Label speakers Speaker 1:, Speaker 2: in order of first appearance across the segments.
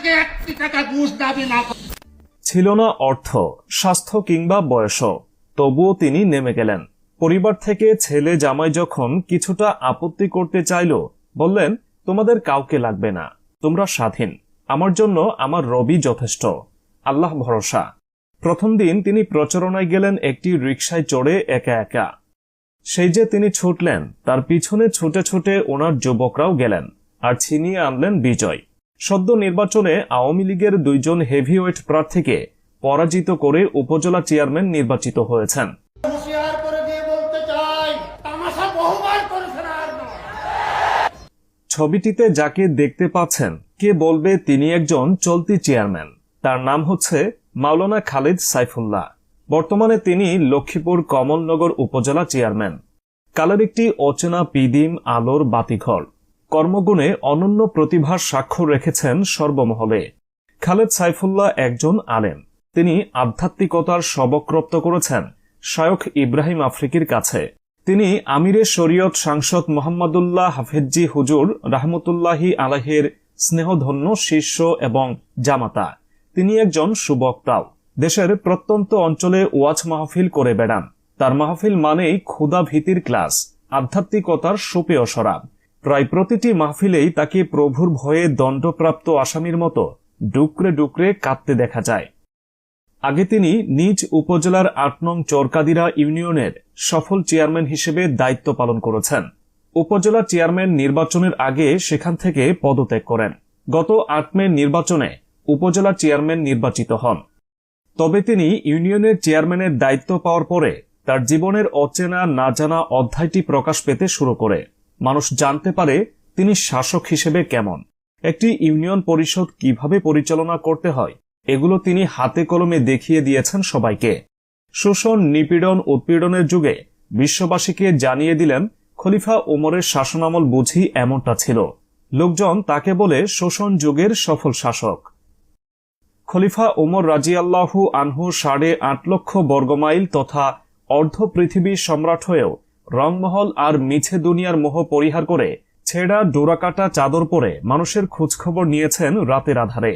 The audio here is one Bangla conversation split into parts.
Speaker 1: থেকে 1 টাকা ঘুষ দাবি না করে।
Speaker 2: ছিল না অর্থ, স্বাস্থ্য কিংবা বয়সও, তবুও তিনি নেমে গেলেন। পরিবার থেকে ছেলে জামাই যখন কিছুটা আপত্তি করতে চাইল, বললেন, তোমাদের কাউকে লাগবে না, তোমরা স্বাধীন, আমার জন্য আমার রবি যথেষ্ট, আল্লাহ ভরসা। প্রথম দিন তিনি প্রচারণায় গেলেন একটি রিকশায় চড়ে একা একা। সেই যে তিনি ছুটলেন, তার পিছনে ছুটে ছুটে ওনার যুবকরাও গেলেন আর ছিনিয়ে আনলেন বিজয়। সদ্য নির্বাচনে আওয়ামী লীগের 2 জন হেভিওয়েট প্রার্থীকে পরাজিত করে উপজেলা চেয়ারম্যান নির্বাচিত হয়েছেন।
Speaker 1: হুঁশিয়ার করে দিয়ে বলতে চাই, তামাশা বহুবার করেছেন আর নয়।
Speaker 2: ছবিটিতে যাকে দেখতে পাচ্ছেন, কে বলবে তিনি একজন চলতি চেয়ারম্যান? তার নাম হচ্ছে মাওলানা খালিদ সাইফুল্লাহ। বর্তমানে তিনি লক্ষ্মীপুর কমলনগর উপজেলা চেয়ারম্যান। কালের একটি অচেনা পিদিম আলোর বাতিঘর। কর্মগুণে অনন্য প্রতিভার স্বাক্ষর রেখেছেন সর্বমহলে। খালেদ সাইফুল্লাহ একজন আলেম। তিনি আধ্যাত্মিকতার সবক রপ্ত করেছেন শায়খ ইব্রাহিম আফ্রিকির কাছে। তিনি আমিরে শরীয়ত সাংসদ মোহাম্মদুল্লাহ হাফেজি হুজুর রাহমতুল্লাহি আলাইহির স্নেহধন্য শিষ্য এবং জামাতা। তিনি একজন সুবক্তাও। দেশের প্রত্যন্ত অঞ্চলে ওয়াজ মাহফিল করে বেড়ান। তার মাহফিল মানেই ক্ষুধা ভীতির ক্লাস, আধ্যাত্মিকতার সুপেয় শরাব। প্রায় প্রতিটি মাহফিলেই তাকে প্রভুর ভয়ে দণ্ডপ্রাপ্ত আসামির মতো ডুকরে ডুকরে কাঁদতে দেখা যায়। আগে তিনি নিজ উপজেলার 8 নং চরকাদিরা ইউনিয়নের সফল চেয়ারম্যান হিসেবে দায়িত্ব পালন করেছেন। উপজেলা চেয়ারম্যান নির্বাচনের আগে সেখান থেকে পদত্যাগ করেন। গত 8 মে নির্বাচনে উপজেলা চেয়ারম্যান নির্বাচিত হন। তবে তিনি ইউনিয়নের চেয়ারম্যানের দায়িত্ব পাওয়ার পরে তার জীবনের অচেনা না জানা অধ্যায়টি প্রকাশ পেতে শুরু করে। মানুষ জানতে পারে তিনি শাসক হিসেবে কেমন, একটি ইউনিয়ন পরিষদ কিভাবে পরিচালনা করতে হয়, এগুলো তিনি হাতে কলমে দেখিয়ে দিয়েছেন সবাইকে। শোষণ, নিপীড়ন, উৎপীড়নের যুগে বিশ্ববাসীকে জানিয়ে দিলেন খলিফা ওমরের শাসনামল বুঝি এমনটা ছিল। লোকজন তাকে বলে শোষণ যুগের সফল শাসক। খলিফা ওমর রাজিয়াল্লাহু আনহু 8.5 লক্ষ বর্গমাইল তথা অর্ধ পৃথিবীর সম্রাট হয়েও রংমহল আর মিছে দুনিয়ার মোহ পরিহার করে ছেঁড়া ডোরাকাটা চাদর পরে মানুষের খোঁজখবর নিয়েছেন রাতের আধারে।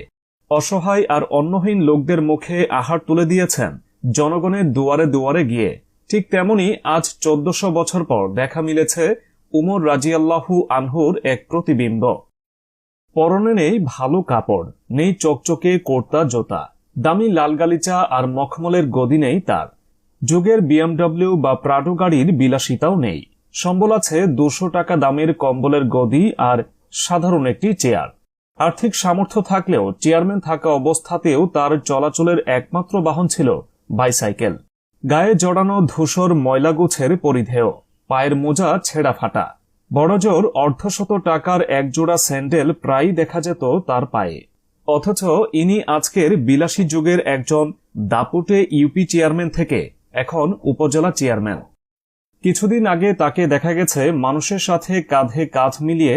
Speaker 2: অসহায় আর অন্নহীন লোকদের মুখে আহার তুলে দিয়েছেন জনগণের দুয়ারে দুয়ারে গিয়ে। ঠিক তেমনি আজ 1400 বছর পর দেখা মিলেছে উমর রাজিয়াল্লাহু আনহুর এক প্রতিবিম্ব। পরনে নেই ভালো কাপড়, নেই চকচকে কোর্তা জোতা, দামি লাল গালিচা আর মখমলের গদি নেই তার। যুগের বিএমডব্লিউ বা প্রাডো গাড়ির বিলাসিতাও নেই। সম্বল আছে 200 টাকা দামের কম্বলের গদি আর সাধারণ একটি চেয়ার। আর্থিক সামর্থ্য থাকলেও চেয়ারম্যান থাকা অবস্থাতেও তার চলাচলের একমাত্র বাহন ছিল বাইসাইকেল। গায়ে জড়ানো ধূসর ময়লাগুছের পরিধেয়, পায়ের মোজা ছেঁড়া ফাটা। বড়জোর 150 টাকার একজোড়া স্যান্ডেল প্রায়ই দেখা যেত তার পায়ে। অথচ ইনি আজকের বিলাসী যুগের একজন দাপুটে ইউপি চেয়ারম্যান থেকে এখন উপজেলা চেয়ারম্যান। কিছুদিন আগে তাকে দেখা গেছে মানুষের সাথে কাঁধে কাঁধ মিলিয়ে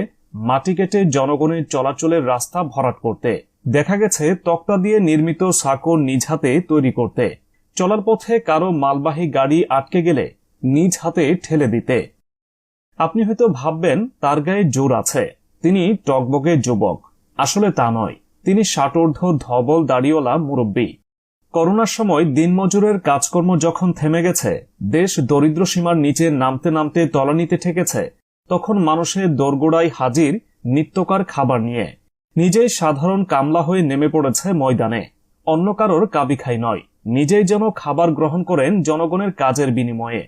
Speaker 2: মাটি কেটে জনগণের চলাচলের রাস্তা ভরাট করতে। দেখা গেছে তক্তা দিয়ে নির্মিত সাঁকো নিজ হাতে তৈরি করতে। চলার পথে কারো মালবাহী গাড়ি আটকে গেলে নিজ হাতে ঠেলে দিতে। আপনি হয়তো ভাববেন তার গায়ে জোর আছে, তিনি টকবগে যুবক। আসলে তা নয়, তিনি ষাটোর্ধ্ব ধবল দাড়িওয়ালা মুরব্বী। করোনার সময় দিনমজুরের কাজকর্ম যখন থেমে গেছে, দেশ দরিদ্র সীমার নিচে নামতে নামতে তলানিতে ঠেকেছে, তখন মানুষের দোরগোড়ায় হাজির নিত্যকার খাবার নিয়ে। নিজেই সাধারণ কামলা হয়ে নেমে পড়েছে ময়দানে। অন্য কারোর কাবিখাই নয়, নিজেই যেন খাবার গ্রহণ করেন জনগণের কাজের বিনিময়ে।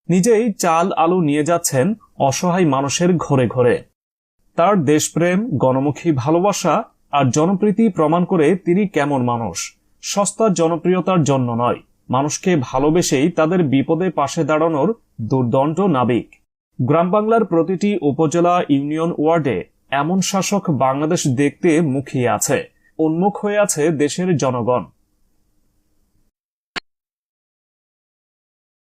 Speaker 2: নিজেই চাল আলু নিয়ে যাচ্ছেন অসহায় মানুষের ঘরে ঘরে। তার দেশপ্রেম, গণমুখী ভালোবাসা আর জনপ্রীতি প্রমাণ করে তিনি কেমন মানুষ। সস্তা জনপ্রিয়তার জন্য নয়, মানুষকে ভালোবেসেই তাদের বিপদে পাশে দাঁড়ানোর দুর্দণ্ড নাবিক। গ্রাম বাংলার প্রতিটি উপজেলা, ইউনিয়ন ওয়ার্ডে এমন শাসক বাংলাদেশ দেখতে মুখিয়ে আছে। উন্মুখ হয়ে আছে দেশের জনগণ।